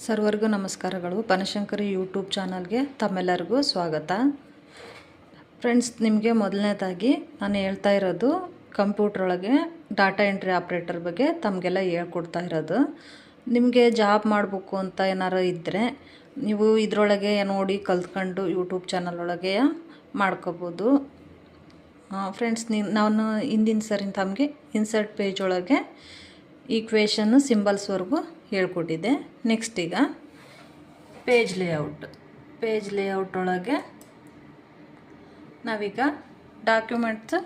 ಸರ್ವರಿಗೂ ನಮಸ್ಕಾರಗಳು. ಬನಶಂಕರಿ ಯೂಟ್ಯೂಬ್ ಚಾನಲ್ಗೆ ತಮ್ಮೆಲ್ಲರಿಗೂ ಸ್ವಾಗತ. ಫ್ರೆಂಡ್ಸ್, ನಿಮಗೆ ಮೊದಲನೇದಾಗಿ ನಾನು ಹೇಳ್ತಾ ಇರೋದು ಕಂಪ್ಯೂಟರ್ ಒಳಗೆ ಡಾಟಾ ಎಂಟ್ರಿ ಆಪ್ರೇಟರ್ ಬಗ್ಗೆ ತಮಗೆಲ್ಲ ಹೇಳ್ಕೊಡ್ತಾ ಇರೋದು. ನಿಮಗೆ ಜಾಬ್ ಮಾಡಬೇಕು ಅಂತ ಏನಾರು ಇದ್ದರೆ ನೀವು ಇದರೊಳಗೆ ನೋಡಿ ಕಲ್ತ್ಕೊಂಡು ಯೂಟ್ಯೂಬ್ ಚಾನಲ್ ಒಳಗೆ ಮಾಡ್ಕೋಬೋದು. ಫ್ರೆಂಡ್ಸ್, ನಾನು ಹಿಂದಿನ ಸರಿ ತಮಗೆ ಇನ್ಸರ್ಟ್ ಪೇಜ್ ಒಳಗೆ ಈಕ್ವೇಷನ್ನು ಸಿಂಬಲ್ಸ್ವರೆಗೂ ಹೇಳ್ಕೊಟ್ಟಿದ್ದೆ. ನೆಕ್ಸ್ಟ್ ಈಗ ಪೇಜ್ ಲೇಔಟ್ ಒಳಗೆ ನಾವೀಗ ಡಾಕ್ಯುಮೆಂಟ್ಸ್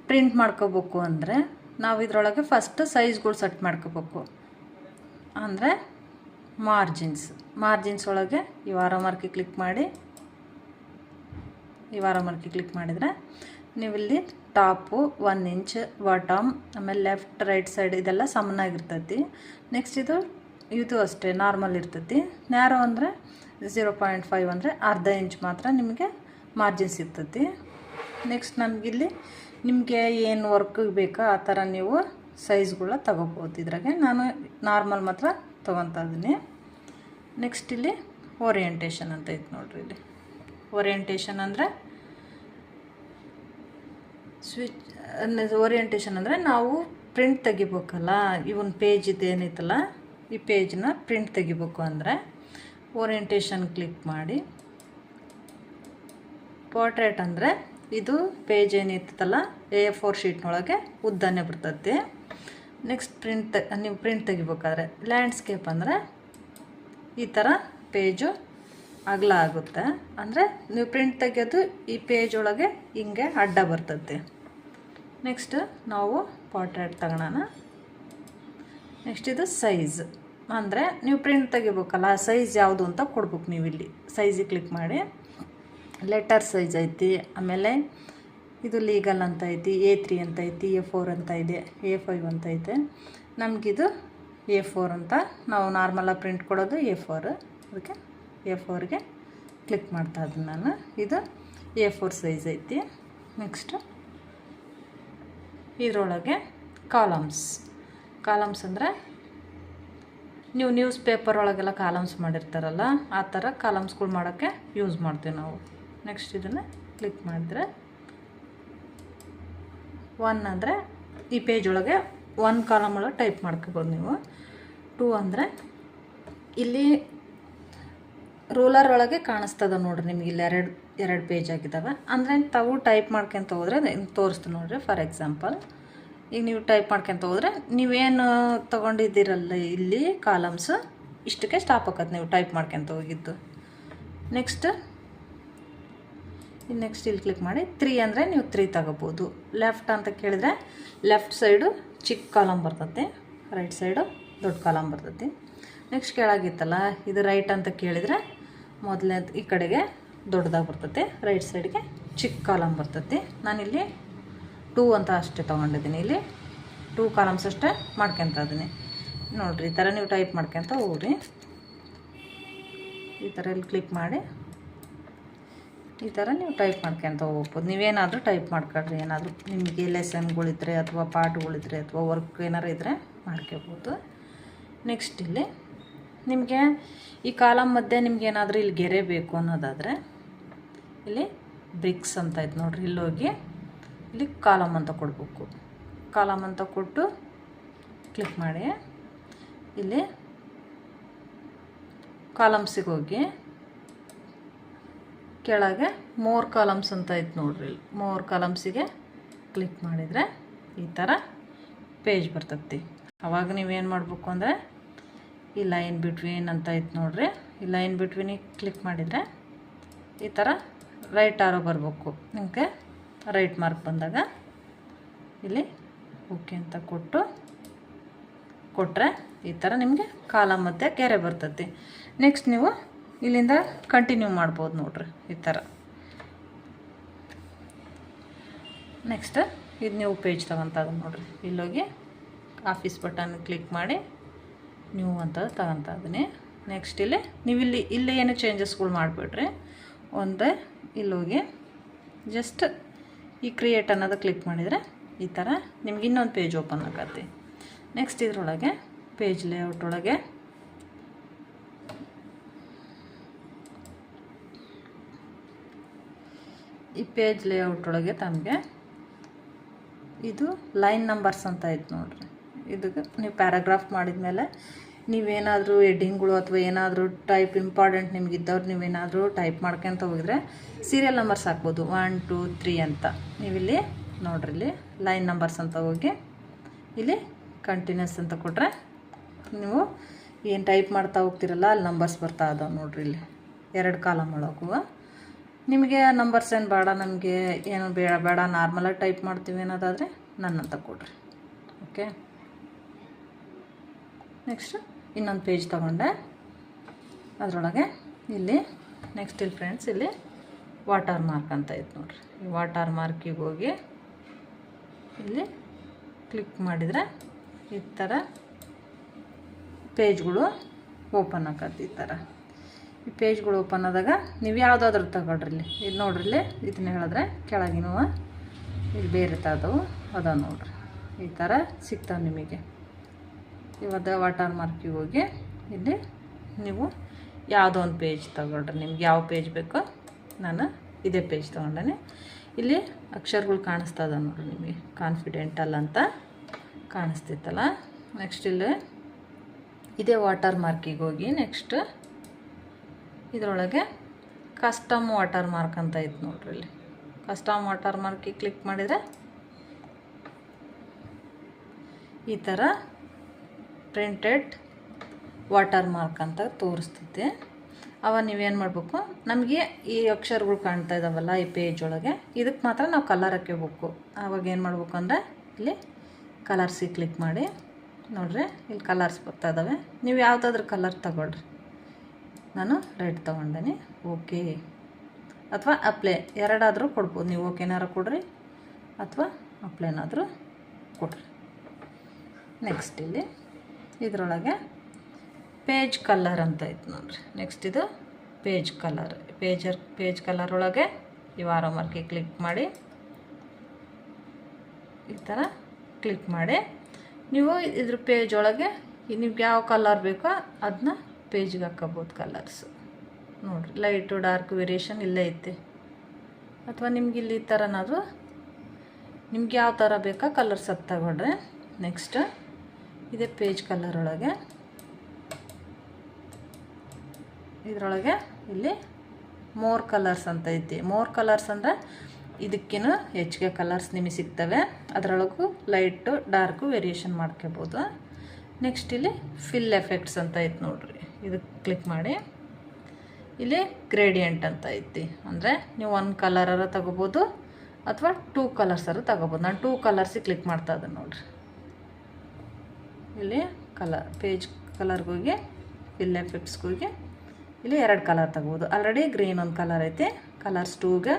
ಪ್ರಿಂಟ್ ಮಾಡ್ಕೋಬೇಕು ಅಂದರೆ ನಾವು ಇದರೊಳಗೆ ಫಸ್ಟ್ ಸೈಜ್ಗಳು ಸೆಟ್ ಮಾಡ್ಕೋಬೇಕು. ಅಂದರೆ ಮಾರ್ಜಿನ್ಸ್ ಒಳಗೆ ಈ ವಾರ ಮಾರ್ಕಿ ಕ್ಲಿಕ್ ಮಾಡಿದರೆ ನೀವಿಲ್ಲಿ ಟಾಪು 1 ಇಂಚ್, ಬಾಟಮ್, ಆಮೇಲೆ ಲೆಫ್ಟ್ ರೈಟ್ ಸೈಡ್ ಇದೆಲ್ಲ ಸಮನಾಗಿರ್ತೈತಿ. ನೆಕ್ಸ್ಟ್ ಇದು ಅಷ್ಟೇ ನಾರ್ಮಲ್ ಇರ್ತೈತಿ. ನ್ಯಾರೋ ಅಂದರೆ 0.5 ಅಂದರೆ ಅರ್ಧ ಇಂಚ್ ಮಾತ್ರ ನಿಮಗೆ ಮಾರ್ಜಿನ್ಸ್ ಇರ್ತೈತಿ. ನೆಕ್ಸ್ಟ್ ನಮಗಿಲ್ಲಿ ನಿಮಗೆ ಏನು ವರ್ಕ್ ಬೇಕೋ ಆ ಥರ ನೀವು ಸೈಜ್ಗಳ ತಗೋಬೋದು. ಇದ್ರಾಗೆ ನಾನು ನಾರ್ಮಲ್ ಮಾತ್ರ ತೊಗೊತಾ ಇದ್ದೀನಿ. ನೆಕ್ಸ್ಟ್ ಇಲ್ಲಿ ಓರಿಯೆಂಟೇಷನ್ ಅಂತ ಐತೆ ನೋಡ್ರಿ. ಇಲ್ಲಿ ಓರಿಯೆಂಟೇಷನ್ ಅಂದರೆ ನಾವು ಪ್ರಿಂಟ್ ತೆಗಿಬೇಕಲ್ಲ, ಇವನ್ ಪೇಜ್ ಇದೇನೈತಲ್ಲ ಈ ಪೇಜ್ನ ಪ್ರಿಂಟ್ ತೆಗಿಬೇಕು ಅಂದರೆ ಓರಿಯೆಂಟೇಷನ್ ಕ್ಲಿಕ್ ಮಾಡಿ. ಪೋರ್ಟ್ರೇಟ್ ಅಂದರೆ ಇದು ಪೇಜ್ ಏನಿರ್ತಲ್ಲ A4 ಶೀಟ್ನೊಳಗೆ ಉದ್ದನೇ ಬರ್ತೈತಿ. ನೆಕ್ಸ್ಟ್ ನೀವು ಪ್ರಿಂಟ್ ತೆಗಿಬೇಕಾದ್ರೆ ಲ್ಯಾಂಡ್ಸ್ಕೇಪ್ ಅಂದರೆ ಈ ಥರ ಪೇಜು ಅಗಲ ಆಗುತ್ತೆ. ಅಂದರೆ ನೀವು ಪ್ರಿಂಟ್ ತೆಗೆಯೋದು ಈ ಪೇಜ್ ಒಳಗೆ ಹಿಂಗೆ ಅಡ್ಡ ಬರ್ತೈತಿ. ನೆಕ್ಸ್ಟ್ ನಾವು ಪೋರ್ಟ್ರೇಟ್ ತಗೊಳ್ಳೋಣ. ನೆಕ್ಸ್ಟ್ ಇದು ಸೈಜ್ ಅಂದರೆ ನೀವು ಪ್ರಿಂಟ್ ತೆಗಿಬೇಕಲ್ಲ, ಸೈಜ್ ಯಾವುದು ಅಂತ ಕೊಡ್ಬೇಕು. ನೀವು ಇಲ್ಲಿ ಸೈಜಿಗೆ ಕ್ಲಿಕ್ ಮಾಡಿ ಲೆಟರ್ ಸೈಜ್ ಐತಿ, ಆಮೇಲೆ ಇದು ಲೀಗಲ್ ಅಂತ ಐತಿ, A3 ಅಂತ ಐತಿ, A4 ಅಂತ ಇದೆ, A5 ಅಂತ ಐತೆ. ನಮಗಿದು A4 ಅಂತ, ನಾವು ನಾರ್ಮಲಾಗಿ ಪ್ರಿಂಟ್ ಕೊಡೋದು A4. ಅದಕ್ಕೆ A4ಗೆ ಕ್ಲಿಕ್ ಮಾಡ್ತಾ ಇದ್ದೀನಿ ನಾನು. ಇದು A4 ಸೈಜ್ ಐತಿ. ನೆಕ್ಸ್ಟ್ ಇದರೊಳಗೆ ಕಾಲಮ್ಸ್ ಅಂದರೆ ನೀವು ನ್ಯೂಸ್ ಪೇಪರ್ ಒಳಗೆಲ್ಲ ಕಾಲಮ್ಸ್ ಮಾಡಿರ್ತಾರಲ್ಲ ಆ ಥರ ಕಾಲಮ್ಸ್ಗಳು ಮಾಡೋಕ್ಕೆ ಯೂಸ್ ಮಾಡ್ತೀವಿ ನಾವು. ನೆಕ್ಸ್ಟ್ ಇದನ್ನು ಕ್ಲಿಕ್ ಮಾಡಿದ್ರೆ 1 ಅಂದರೆ ಈ ಪೇಜ್ ಒಳಗೆ 1 ಕಾಲಮ್ ಒಳಗೆ ಟೈಪ್ ಮಾಡ್ಕೋಬೋದು ನೀವು. 2 ಅಂದರೆ ಇಲ್ಲಿ ರೂಲರ್ ಒಳಗೆ ಕಾಣಿಸ್ತದ ನೋಡ್ರಿ ನಿಮ್ಗೆ. ಇಲ್ಲಿ ಎರಡು ಪೇಜ್ ಆಗಿದ್ದಾವೆ ಅಂದರೆ ತಾವು ಟೈಪ್ ಮಾಡ್ಕೊಂತ ಹೋದರೆ ತೋರಿಸ್ತೀನಿ ನೋಡ್ರಿ. ಫಾರ್ ಎಕ್ಸಾಂಪಲ್ ಈಗ ನೀವು ಟೈಪ್ ಮಾಡ್ಕೊಂತ ಹೋದರೆ ನೀವೇನು ತೊಗೊಂಡಿದ್ದೀರಲ್ಲ ಇಲ್ಲಿ ಕಾಲಮ್ಸ್ ಇಷ್ಟಕ್ಕೆ ಸ್ಟಾಪ್ ಆಕತ್ತೆ ನೀವು ಟೈಪ್ ಮಾಡ್ಕೊಂತ ಹೋಗಿದ್ದು. ನೆಕ್ಸ್ಟ್ ಇಲ್ಲಿ ಕ್ಲಿಕ್ ಮಾಡಿ 3 ಅಂದರೆ ನೀವು 3 ತಗೋಬೋದು. ಲೆಫ್ಟ್ ಅಂತ ಕೇಳಿದರೆ ಲೆಫ್ಟ್ ಸೈಡು ಚಿಕ್ಕ ಕಾಲಮ್ ಬರ್ತೈತಿ, ರೈಟ್ ಸೈಡು ದೊಡ್ಡ ಕಾಲಮ್ ಬರ್ತೈತಿ. ನೆಕ್ಸ್ಟ್ ಕೆಳಗಿತ್ತಲ್ಲ ಇದು ರೈಟ್ ಅಂತ ಕೇಳಿದರೆ ಮೊದಲನೇದು ಈ ಕಡೆಗೆ ದೊಡ್ಡದಾಗಿ ಬರ್ತೈತಿ, ರೈಟ್ ಸೈಡ್ಗೆ ಚಿಕ್ಕ ಕಾಲಮ್ ಬರ್ತೈತಿ. ನಾನಿಲ್ಲಿ 2 ಅಂತ ಅಷ್ಟೇ ತೊಗೊಂಡಿದ್ದೀನಿ. ಇಲ್ಲಿ 2 ಕಾಲಮ್ಸ್ ಅಷ್ಟೇ ಮಾಡ್ಕೊತ ಇದ್ದೀನಿ ನೋಡಿರಿ. ಈ ಥರ ನೀವು ಟೈಪ್ ಮಾಡ್ಕೊತ ಹೋಗ್ರಿ. ಈ ಥರ ಇಲ್ಲಿ ಕ್ಲಿಕ್ ಮಾಡಿ ಈ ಥರ ನೀವು ಟೈಪ್ ಮಾಡ್ಕೊತ ಹೋಗ್ಬೋದು. ನೀವೇನಾದರೂ ಟೈಪ್ ಮಾಡ್ಕೊಳ್ರಿ, ಏನಾದರೂ ನಿಮಗೆ ಲೆಸನ್ಗಳಿದ್ರೆ ಅಥವಾ ಪಾಠಗಳಿದ್ರೆ ಅಥವಾ ವರ್ಕ್ ಏನಾರು ಇದ್ದರೆ ಮಾಡ್ಕೋಬೋದು. ನೆಕ್ಸ್ಟ್ ಇಲ್ಲಿ ನಿಮಗೆ ಈ ಕಾಲಮ್ ಮಧ್ಯೆ ನಿಮ್ಗೆ ಏನಾದರೂ ಇಲ್ಲಿ ಗೆರೆ ಬೇಕು ಅನ್ನೋದಾದರೆ ಇಲ್ಲಿ ಬ್ರಿಕ್ಸ್ ಅಂತ ಐತೆ ನೋಡ್ರಿ. ಇಲ್ಲಿ ಹೋಗಿ ಇಲ್ಲಿ ಕಾಲಮ್ ಅಂತ ಕೊಡಬೇಕು. ಕಾಲಮ್ ಅಂತ ಕೊಟ್ಟು ಕ್ಲಿಕ್ ಮಾಡಿ ಇಲ್ಲಿ ಕಾಲಮ್ಸಿಗೆ ಹೋಗಿ ಕೆಳಗೆ ಮೋರ್ ಕಾಲಮ್ಸ್ ಅಂತ ಐತೆ ನೋಡ್ರಿ. ಮೋರ್ ಕಾಲಮ್ಸಿಗೆ ಕ್ಲಿಕ್ ಮಾಡಿದರೆ ಈ ಥರ ಪೇಜ್ ಬರ್ತೈತಿ. ಆವಾಗ ನೀವೇನು ಮಾಡಬೇಕು ಅಂದರೆ ಈ ಲೈನ್ ಬಿಟ್ವೀನ್ ಅಂತ ಐತೆ ನೋಡ್ರಿ. ಈ ಲೈನ್ ಬಿಟ್ವೀನಿಗೆ ಕ್ಲಿಕ್ ಮಾಡಿದರೆ ಈ ಥರ ರೈಟ್ ಆರೋ ಬರಬೇಕು. ನಿಮಗೆ ರೈಟ್ ಮಾರ್ಕ್ ಬಂದಾಗ ಇಲ್ಲಿ ಓಕೆ ಅಂತ ಕೊಟ್ಟರೆ ಈ ಥರ ನಿಮಗೆ ಕಾಲಮ್ ಮತ್ತು ಗೆರೆ ಬರ್ತೈತಿ. ನೆಕ್ಸ್ಟ್ ನೀವು ಇಲ್ಲಿಂದ ಕಂಟಿನ್ಯೂ ಮಾಡ್ಬೋದು ನೋಡ್ರಿ ಈ ಥರ. ನೆಕ್ಸ್ಟ್ ಇದು ನೀವು ಪೇಜ್ ತಗೊತದ ನೋಡ್ರಿ. ಇಲ್ಲೋಗಿ ಆಫೀಸ್ ಬಟನ್ ಕ್ಲಿಕ್ ಮಾಡಿ ನ್ಯೂ ಅಂತ ತಗೊತಾ ಇದ್ದೀನಿ. ನೆಕ್ಸ್ಟ್ ನೀವು ಇಲ್ಲಿ ಏನು ಚೇಂಜಸ್ಗಳು ಮಾಡಿಬಿಡ್ರಿ. ಒಂದೇ ಇಲ್ಲೋಗಿ ಜಸ್ಟ್ ಈ ಕ್ರಿಯೇಟ್ ಅನ್ನೋದು ಕ್ಲಿಕ್ ಮಾಡಿದರೆ ಈ ಥರ ನಿಮ್ಗೆ ಇನ್ನೊಂದು ಪೇಜ್ ಓಪನ್ ಆಗತ್ತೆ. ನೆಕ್ಸ್ಟ್ ಇದರೊಳಗೆ ಪೇಜ್ ಲೇಔಟ್ ಒಳಗೆ ಈ ಪೇಜ್ ಲೇಔಟ್ ಒಳಗೆ ತಮಗೆ ಇದು ಲೈನ್ ನಂಬರ್ಸ್ ಅಂತ ಐತೆ ನೋಡಿರಿ. ಇದಕ್ಕೆ ನೀವು ಪ್ಯಾರಾಗ್ರಾಫ್ ಮಾಡಿದ್ಮೇಲೆ ನೀವೇನಾದರೂ ಎಡ್ಡಿಂಗ್ಗಳು ಅಥವಾ ಏನಾದರೂ ಟೈಪ್ ಇಂಪಾರ್ಟೆಂಟ್ ನಿಮಗಿದ್ದವ್ರು ನೀವೇನಾದರೂ ಟೈಪ್ ಮಾಡ್ಕೊಂತ ಹೋಗಿದ್ರೆ ಸೀರಿಯಲ್ ನಂಬರ್ಸ್ ಹಾಕ್ಬೋದು 1 2 3 ಅಂತ. ನೀವಿಲ್ಲಿ ನೋಡ್ರಿ, ಇಲ್ಲಿ ಲೈನ್ ನಂಬರ್ಸ್ ಅಂತ ಹೋಗಿ ಇಲ್ಲಿ ಕಂಟಿನ್ಯೂಸ್ ಅಂತ ಕೊಟ್ಟರೆ ನೀವು ಏನು ಟೈಪ್ ಮಾಡ್ತಾ ಹೋಗ್ತಿರಲ್ಲ ಅಲ್ಲಿ ನಂಬರ್ಸ್ ಬರ್ತಾ ಇದಾವೆ ನೋಡ್ರಿ. ಇಲ್ಲಿ 2 ಕಾಲಮ್ ಒಳಗೂ ನಿಮಗೆ ನಂಬರ್ಸ್ ಏನು ಬೇಡ, ನಮಗೆ ಏನು ಬೇಡ ನಾರ್ಮಲಾಗಿ ಟೈಪ್ ಮಾಡ್ತೀವಿ ಅನ್ನೋದಾದರೆ ನನ್ನಂತ ಕೊಡ್ರಿ. ಓಕೆ, ನೆಕ್ಸ್ಟ್ ಇನ್ನೊಂದು ಪೇಜ್ ತೊಗೊಂಡೆ. ಅದರೊಳಗೆ ಇಲ್ಲಿ ನೆಕ್ಸ್ಟ್ ಇಲ್ಲಿ ಫ್ರೆಂಡ್ಸ್ ಇಲ್ಲಿ ವಾಟರ್ ಮಾರ್ಕ್ ಅಂತ ಐತೆ ನೋಡ್ರಿ. ಈ ವಾಟರ್ ಮಾರ್ಕಿಗೆ ಹೋಗಿ ಇಲ್ಲಿ ಕ್ಲಿಕ್ ಮಾಡಿದರೆ ಈ ಥರ ಪೇಜ್ಗಳು ಓಪನ್ ಆಗತ್ತೆ. ಈ ಥರ ಈ ಪೇಜ್ಗಳು ಓಪನ್ ಆದಾಗ ನೀವು ಯಾವುದಾದ್ರೂ ತಗೊಳ್ರಿ. ಇಲ್ಲಿ ನೋಡ್ರಿ, ಇಲ್ಲಿ ಇದನ್ನ ಹೇಳಿದ್ರೆ ಕೆಳಗಿನವ ಇಲ್ಲಿ ಬೇರೆ ಥರದವು ಅದಾವ ನೋಡ್ರಿ. ಈ ಥರ ಸಿಗ್ತಾವೆ ನಿಮಗೆ. ಇವಾಗ ವಾಟರ್ ಮಾರ್ಕಿಗೆ ಹೋಗಿ ಇಲ್ಲಿ ನೀವು ಯಾವುದೋ ಒಂದು ಪೇಜ್ ತಗೊಳ್ರಿ. ನಿಮ್ಗೆ ಯಾವ ಪೇಜ್ ಬೇಕೋ ನಾನು ಇದೇ ಪೇಜ್ ತೊಗೊಂಡೇನೆ. ಇಲ್ಲಿ ಅಕ್ಷರಗಳು ಕಾಣಿಸ್ತಾ ಇದಾವೆ ನೋಡ್ರಿ ನಿಮಗೆ, ಕಾನ್ಫಿಡೆಂಟಲ್ ಅಂತ ಕಾಣಿಸ್ತಿತ್ತಲ್ಲ. ನೆಕ್ಸ್ಟ್ ಇಲ್ಲಿ ಇದೇ ವಾಟರ್ ಮಾರ್ಕಿಗೆ ಹೋಗಿ ನೆಕ್ಸ್ಟ್ ಇದರೊಳಗೆ ಕಸ್ಟಮ್ ವಾಟರ್ ಮಾರ್ಕ್ ಅಂತ ಐತೆ ನೋಡ್ರಿ. ಇಲ್ಲಿ ಕಸ್ಟಮ್ ವಾಟರ್ ಮಾರ್ಕಿಗೆ ಕ್ಲಿಕ್ ಮಾಡಿದರೆ ಈ ಥರ ಪ್ರಿಂಟೆಡ್ ವಾಟರ್ ಮಾರ್ಕ್ ಅಂತ ತೋರಿಸ್ತೈತೆ. ಅವ ನೀವೇನು ಮಾಡಬೇಕು, ನಮಗೆ ಈ ಅಕ್ಷರಗಳು ಕಾಣ್ತಾ ಇದ್ದಾವಲ್ಲ ಈ ಪೇಜ್ ಒಳಗೆ, ಇದಕ್ಕೆ ಮಾತ್ರ ನಾವು ಕಲರ್ ಹಾಕ್ಕೋಬೇಕು. ಆವಾಗ ಏನು ಮಾಡ್ಬೇಕು ಅಂದರೆ ಇಲ್ಲಿ ಕಲರ್ಸಿಗೆ ಕ್ಲಿಕ್ ಮಾಡಿ ನೋಡ್ರಿ, ಇಲ್ಲಿ ಕಲರ್ಸ್ ಬರ್ತಾ ಇದ್ದಾವೆ. ನೀವು ಯಾವುದಾದ್ರೂ ಕಲರ್ ತಗೊಳ್ರಿ. ನಾನು ರೆಡ್ ತೊಗೊಂಡೇನಿ. ಓಕೆ ಅಥವಾ ಅಪ್ಲೈ ಎರಡಾದರೂ ಕೊಡ್ಬೋದು. ನೀವು ಓಕೆನಾರು ಕೊಡ್ರಿ ಅಥವಾ ಅಪ್ಲೈನಾದರೂ ಕೊಡ್ರಿ. ನೆಕ್ಸ್ಟ್ ಇಲ್ಲಿ ಇದರೊಳಗೆ ಪೇಜ್ ಕಲರ್ ಅಂತ ಐತೆ ನೋಡ್ರಿ. ನೆಕ್ಸ್ಟ್ ಇದು ಪೇಜ್ ಕಲರ್. ಪೇಜ್ ಕಲರ್ ಒಳಗೆ ಈ ವಾರ ಮಾರ್ಕಿಗೆ ಕ್ಲಿಕ್ ಮಾಡಿ ಈ ಥರ ಕ್ಲಿಕ್ ಮಾಡಿ ನೀವು ಇದ್ರ ಪೇಜ್ ಒಳಗೆ ನಿಮ್ಗೆ ಯಾವ ಕಲರ್ ಬೇಕೋ ಅದನ್ನ ಪೇಜ್ಗೆ ಹಾಕೋಬೋದು. ಕಲರ್ಸು ನೋಡಿರಿ, ಲೈಟು ಡಾರ್ಕ್ ವೇರಿಯೇಷನ್ ಇಲ್ಲೇ ಐತೆ. ಅಥವಾ ನಿಮ್ಗೆ ಇಲ್ಲಿ ಈ ಥರನಾದರೂ ನಿಮ್ಗೆ ಯಾವ ಥರ ಬೇಕಾ ಕಲರ್ಸ್ ಅದು ತಗೊಂಡ್ರೆ. ನೆಕ್ಸ್ಟ್ ಇದೇ ಪೇಜ್ ಕಲರ್ ಒಳಗೆ ಇದರೊಳಗೆ ಇಲ್ಲಿ ಮೋರ್ ಕಲರ್ಸ್ ಅಂತ ಐತಿ. ಮೋರ್ ಕಲರ್ಸ್ ಅಂದರೆ ಇದಕ್ಕಿಂತ ಹೆಚ್ಚಿಗೆ ಕಲರ್ಸ್ ನಿಮಗೆ ಸಿಗ್ತವೆ. ಅದರೊಳಗೂ ಲೈಟು ಡಾರ್ಕು ವೇರಿಯೇಷನ್ ಮಾಡ್ಕೋಬೋದು. ನೆಕ್ಸ್ಟ್ ಇಲ್ಲಿ ಫಿಲ್ ಎಫೆಕ್ಟ್ಸ್ ಅಂತ ಐತೆ ನೋಡ್ರಿ. ಇದಕ್ಕೆ ಕ್ಲಿಕ್ ಮಾಡಿ ಇಲ್ಲಿ ಗ್ರೇಡಿಯಂಟ್ ಅಂತ ಐತಿ. ಅಂದರೆ ನೀವು 1 ಕಲರರ ತಗೋಬೋದು ಅಥವಾ 2 ಕಲರ್ಸರ ತಗೋಬೋದು. ನಾನು 2 ಕಲರ್ಸಿಗೆ ಕ್ಲಿಕ್ ಮಾಡ್ತಾ ಇದ್ದೆ ನೋಡ್ರಿ. ಇಲ್ಲಿ ಪೇಜ್ ಕಲರ್ಗೆ ಹೋಗಿ ಫಿಲ್ ಎಫೆಕ್ಟ್ಸ್ಗೆ ಹೋಗಿ ಇಲ್ಲಿ 2 ಕಲರ್ ತಗೋಬೋದು. ಆಲ್ರೆಡಿ ಗ್ರೀನ್ ಒಂದು ಕಲರ್ ಐತಿ. ಕಲರ್ಸ್ 2ಗೆ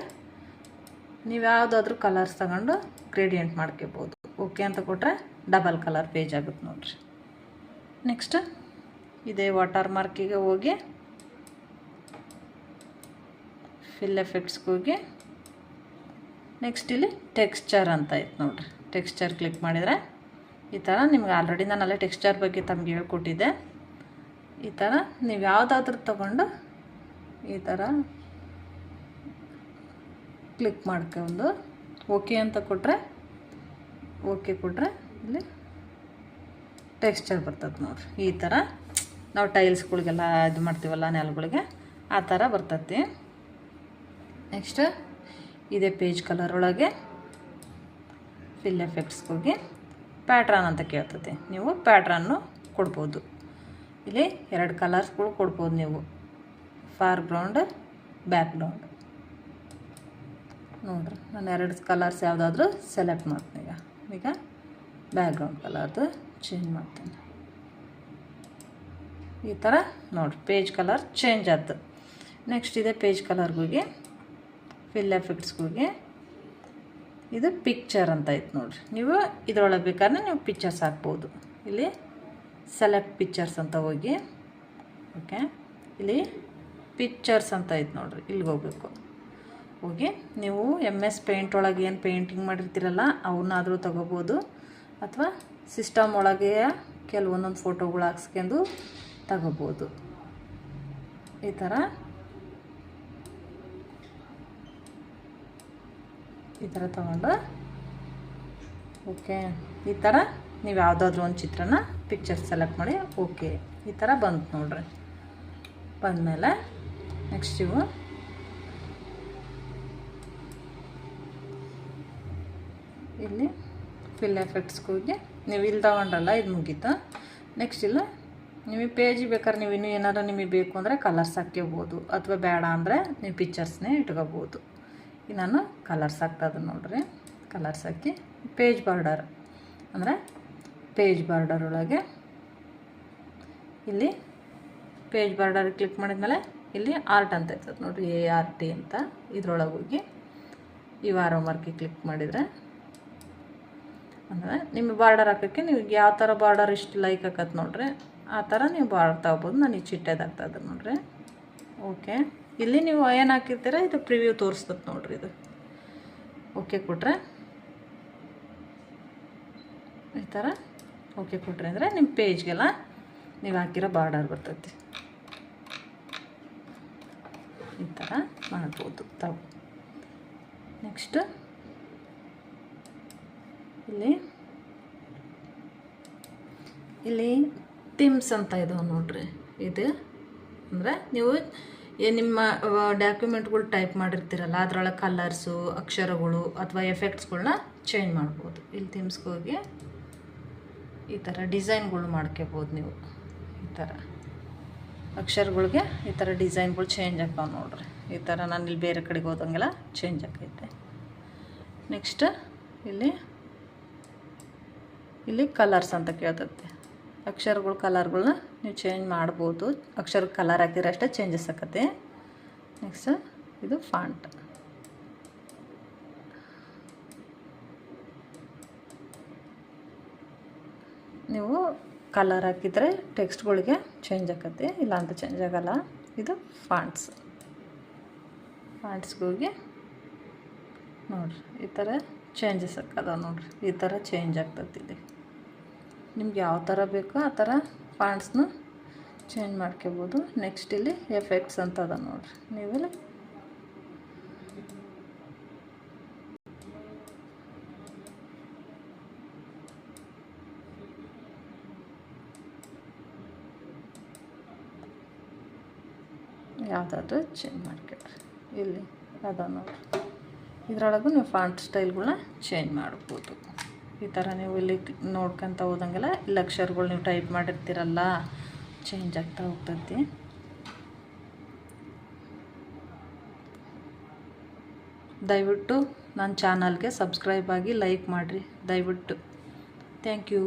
ನೀವು ಯಾವುದಾದ್ರೂ ಕಲರ್ಸ್ ತಗೊಂಡು ಗ್ರೇಡಿಯಂಟ್ ಮಾಡ್ಕೋಬೋದು. ಓಕೆ ಅಂತ ಕೊಟ್ಟರೆ ಡಬಲ್ ಕಲರ್ ಪೇಜ್ ಆಗುತ್ತೆ ನೋಡ್ರಿ. ನೆಕ್ಸ್ಟ್ ಇದೇ ವಾಟರ್ ಮಾರ್ಕಿಗೆ ಹೋಗಿ ಫಿಲ್ ಎಫೆಕ್ಟ್ಸ್ಗೆ ಹೋಗಿ ನೆಕ್ಸ್ಟ್ ಇಲ್ಲಿ ಟೆಕ್ಸ್ಚರ್ ಅಂತ ಐತೆ ನೋಡ್ರಿ. ಟೆಕ್ಸ್ಚರ್ ಕ್ಲಿಕ್ ಮಾಡಿದರೆ ಈ ಥರ ನಿಮ್ಗೆ ಆಲ್ರೆಡಿ ನಾನು ಅಲ್ಲೇ ಟೆಕ್ಸ್ಚರ್ ಬಗ್ಗೆ ತಮಗೆ ಹೇಳ್ಕೊಟ್ಟಿದ್ದೆ. ಈ ಥರ ನೀವು ಯಾವುದಾದ್ರೂ ತಗೊಂಡು ಈ ಥರ ಕ್ಲಿಕ್ ಮಾಡ್ಕೊಂಡು ಓಕೆ ಅಂತ ಕೊಟ್ಟರೆ ಇಲ್ಲಿ ಟೆಕ್ಸ್ಚರ್ ಬರ್ತದೆ ನೋಡ್ರಿ. ಈ ಥರ ನಾವು ಟೈಲ್ಸ್ಗಳಿಗೆಲ್ಲ ಇದು ಮಾಡ್ತೀವಲ್ಲ ನೆಲಗಳಿಗೆ, ಆ ಥರ ಬರ್ತೈತಿ. ನೆಕ್ಸ್ಟ್ ಇದೇ ಪೇಜ್ ಕಲರ್ ಒಳಗೆ ಫಿಲ್ ಎಫೆಕ್ಟ್ಸ್ಗೆ ಹೋಗಿ ಪ್ಯಾಟ್ರನ್ ಅಂತ ಕೇಳ್ತೈತಿ. ನೀವು ಪ್ಯಾಟ್ರನ್ನು ಕೊಡ್ಬೋದು. ಇಲ್ಲಿ 2 ಕಲರ್ಸ್ಗಳು ಕೊಡ್ಬೋದು ನೀವು, ಫಾರ್ಗ್ರೌಂಡ್ ಬ್ಯಾಕ್ಗ್ರೌಂಡ್. ನೋಡಿರಿ, ನಾನು 2 ಕಲರ್ಸ್ ಯಾವುದಾದ್ರೂ ಸೆಲೆಕ್ಟ್ ಮಾಡ್ತೀನಿ. ಈಗ ಬ್ಯಾಕ್ಗ್ರೌಂಡ್ ಕಲರ್ದು ಚೇಂಜ್ ಮಾಡ್ತೀನಿ. ಈ ಥರ ನೋಡಿರಿ ಪೇಜ್ ಕಲರ್ ಚೇಂಜ್ ಆಯ್ತು. ನೆಕ್ಸ್ಟ್ ಇದೆ ಪೇಜ್ ಕಲರ್ಗೆ ಹೋಗಿ ಫಿಲ್ ಎಫೆಕ್ಟ್ಸ್ಗೆ ಹೋಗಿ ಇದು ಪಿಕ್ಚರ್ ಅಂತ ಐತೆ ನೋಡಿರಿ. ನೀವು ಇದರೊಳಗೆ ಬೇಕಾದ್ರೆ ನೀವು ಪಿಕ್ಚರ್ಸ್ ಹಾಕ್ಬೋದು. ಇಲ್ಲಿ ಸೆಲೆಕ್ಟ್ ಪಿಕ್ಚರ್ಸ್ ಅಂತ ಹೋಗಿ ಓಕೆ, ಇಲ್ಲಿ ಪಿಕ್ಚರ್ಸ್ ಅಂತ ಐತೆ ನೋಡಿರಿ. ಇಲ್ಲಿಗೆ ಹೋಗ್ಬೇಕು. ಹೋಗಿ ನೀವು MS ಪೇಂಟ್ ಒಳಗೆ ಏನು ಪೇಂಟಿಂಗ್ ಮಾಡಿರ್ತೀರಲ್ಲ ಅವನ್ನಾದರೂ ತಗೋಬೋದು. ಅಥವಾ ಸಿಸ್ಟಮ್ ಒಳಗೆ ಕೆಲವೊಂದೊಂದು ಫೋಟೋಗಳು ಹಾಕ್ಸ್ಕೊಂಡು ತಗೋಬೋದು. ಈ ಥರ ಈ ಥರ ತೊಗೊಂಡು ಓಕೆ ಈ ಥರ ನೀವು ಯಾವುದಾದ್ರೂ ಒಂದು ಚಿತ್ರನ ಪಿಕ್ಚರ್ ಸೆಲೆಕ್ಟ್ ಮಾಡಿ ಓಕೆ ಈ ಥರ ಬಂತು ನೋಡ್ರಿ. ಬಂದಮೇಲೆ ನೆಕ್ಸ್ಟ್ ಇವು ಇಲ್ಲಿ ಫಿಲ್ ಎಫೆಕ್ಟ್ಸ್ಗೆ ಹೋಗಿ ನೀವು ಇಲ್ಲಿ ತಗೊಂಡ್ರಲ್ಲ ಇದು ಮುಗೀತು. ನೆಕ್ಸ್ಟ್ ಇಲ್ಲ ನಿಮಗೆ ಪೇಜಿಗೆ ಬೇಕಾದ್ರೆ ನೀವು ಇನ್ನೂ ಏನಾದ್ರು ನಿಮಗೆ ಬೇಕು ಅಂದರೆ ಕಲರ್ಸ್ ಹಾಕ್ಕೋಬೋದು, ಅಥವಾ ಬೇಡ ಅಂದರೆ ನೀವು ಪಿಕ್ಚರ್ಸ್ನೇ ಇಟ್ಕೋಬೋದು. ಈಗ ನಾನು ಕಲರ್ಸ್ ಹಾಕ್ತದೆ ನೋಡ್ರಿ. ಕಲರ್ಸ್ ಹಾಕಿ ಪೇಜ್ ಬಾರ್ಡರ್ ಅಂದರೆ ಪೇಜ್ ಬಾರ್ಡರ್ ಒಳಗೆ ಇಲ್ಲಿ ಪೇಜ್ ಬಾರ್ಡರ್ ಕ್ಲಿಕ್ ಮಾಡಿದ್ಮೇಲೆ ಇಲ್ಲಿ ಆರ್ಟ್ ಅಂತ ಇರ್ತದೆ ನೋಡಿರಿ, ART ಅಂತ. ಇದ್ರೊಳಗೆ ಹೋಗಿ ಈ ವಾರ ಮಾರ್ಕಿಗೆ ಕ್ಲಿಕ್ ಮಾಡಿದರೆ ಅಂದರೆ ನಿಮ್ಮ ಬಾರ್ಡರ್ ಹಾಕೋಕ್ಕೆ ನೀವು ಯಾವ ಥರ ಬಾರ್ಡರ್ ಇಷ್ಟು ಲೈಕ್ ಹಾಕತ್ತೆ ನೋಡ್ರಿ, ಆ ಥರ ನೀವು ಬಾರ್ಡರ್ ತಗೋಬೋದು. ನಾನು ಈಗ ಚಿಟ್ಟೆದಾಗ್ತದೆ ನೋಡ್ರಿ. ಓಕೆ ಇಲ್ಲಿ ನೀವು ಏನು ಹಾಕಿರ್ತೀರ ಇದು ಪ್ರಿವ್ಯೂ ತೋರಿಸ್ತದೆ ನೋಡ್ರಿ. ಇದು ಓಕೆ ಕೊಟ್ಟರೆ ಈ ಥರ ಓಕೆ ಕೊಟ್ಟರೆ ಅಂದರೆ ನಿಮ್ಮ ಪೇಜ್ಗೆಲ್ಲ ನೀವು ಹಾಕಿರೋ ಬಾರ್ಡರ್ ಬರ್ತೈತಿ. ಈ ಥರ ಮಾಡ್ಬೋದು ತಾವು. ನೆಕ್ಸ್ಟ್ ಇಲ್ಲಿ ಥೀಮ್ಸ್ ಅಂತ ಇದಾವೆ ನೋಡ್ರಿ. ಇದು ಅಂದರೆ ನೀವು ನಿಮ್ಮ ಡಾಕ್ಯುಮೆಂಟ್ಗಳು ಟೈಪ್ ಮಾಡಿರ್ತೀರಲ್ಲ ಅದರೊಳಗೆ ಕಲರ್ಸು, ಅಕ್ಷರಗಳು ಅಥವಾ ಎಫೆಕ್ಟ್ಸ್ಗಳನ್ನ ಚೇಂಜ್ ಮಾಡ್ಬೋದು. ಇಲ್ಲಿ ಥೀಮ್ಸ್ಗೆ ಹೋಗಿ ಈ ಥರ ಡಿಸೈನ್ಗಳು ಮಾಡ್ಕೋಬೋದು ನೀವು. ಈ ಥರ ಅಕ್ಷರಗಳಿಗೆ ಈ ಥರ ಡಿಸೈನ್ಗಳು ಚೇಂಜ್ ಆಗ್ತಾವೆ ನೋಡ್ರಿ. ಈ ಥರ ನಾನು ಇಲ್ಲಿ ಬೇರೆ ಕಡೆಗೆ ಹೋದಂಗೆಲ್ಲ ಚೇಂಜ್ ಆಗೈತೆ. ನೆಕ್ಸ್ಟ್ ಇಲ್ಲಿ ಕಲರ್ಸ್ ಅಂತ ಕೇಳ್ತೈತೆ. ಅಕ್ಷರಗಳು ಕಲರ್ಗಳನ್ನ ನೀವು ಚೇಂಜ್ ಮಾಡ್ಬೋದು. ಅಕ್ಷರ ಕಲರ್ ಹಾಕಿದ್ರೆ ಅಷ್ಟೇ ಚೇಂಜಸ್ ಆಕತ್ತೆ. ನೆಕ್ಸ್ಟ್ ಇದು ಫಾಂಟ್. ನೀವು ಕಲರ್ ಹಾಕಿದರೆ ಟೆಕ್ಸ್ಟ್ಗಳಿಗೆ ಚೇಂಜ್ ಆಕತ್ತೆ, ಇಲ್ಲ ಅಂತ ಚೇಂಜ್ ಆಗಲ್ಲ. ಇದು ಫಾಂಟ್ಸ್ಗೆ ಹೋಗಿ ನೋಡಿರಿ ಈ ಥರ ಚೇಂಜಸ್ ಆಕದ ನೋಡಿರಿ. ಈ ಥರ ಚೇಂಜ್ ಆಗ್ತದೆ. ಇಲ್ಲಿ ನಿಮ್ಗೆ ಯಾವ ಥರ ಬೇಕೋ ಆ ಥರ ಫಾಂಟ್ಸ್ನ ಚೇಂಜ್ ಮಾಡ್ಕೋಬೋದು. ನೆಕ್ಸ್ಟ್ ಇಲ್ಲಿ ಎಫೆಕ್ಟ್ಸ್ ಅಂತ ಅದ ನೋಡಿರಿ. ನೀವಿಲ್ಲಿ ಯಾವುದಾದ್ರೂ ಚೇಂಜ್ ಮಾಡ್ಕೊಳ್ರಿ. ಇಲ್ಲಿ ಅದ ನೋಡಿರಿ. ಇದರೊಳಗೂ ನೀವು ಫಾಂಟ್ ಸ್ಟೈಲ್ಗಳನ್ನ ಚೇಂಜ್ ಮಾಡ್ಬೋದು. ಈ ಥರ ನೀವು ಇಲ್ಲಿ ನೋಡ್ಕೊತ ಹೋದಂಗೆಲ್ಲ ಇಲ್ಲಿ ಅಕ್ಷರಗಳು ನೀವು ಟೈಪ್ ಮಾಡಿರ್ತೀರಲ್ಲ ಚೇಂಜ್ ಆಗ್ತಾ ಹೋಗ್ತೈತಿ. ದಯವಿಟ್ಟು ನನ್ನ ಚಾನಲ್ಗೆ ಸಬ್ಸ್ಕ್ರೈಬ್ ಆಗಿ ಲೈಕ್ ಮಾಡಿರಿ ದಯವಿಟ್ಟು. Thank you.